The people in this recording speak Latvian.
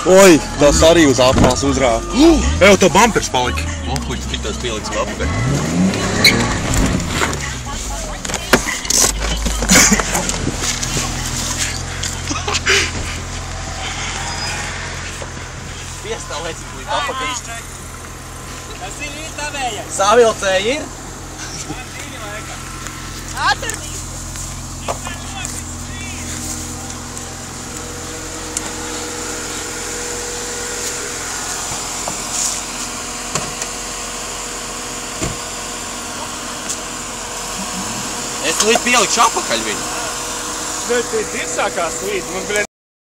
Oi, tas arī uz apmās uzrāva. Evo, to bumpers palika. Kuģi, kitos pieliksim apakaļ. Piestālēsim kuģi apakaļ. Tas ir tavējais. Savilcēji ir? Atradīs. Es līdz pielikšu apakaļ viņu. Nu, tie ir sākās līdz. Man,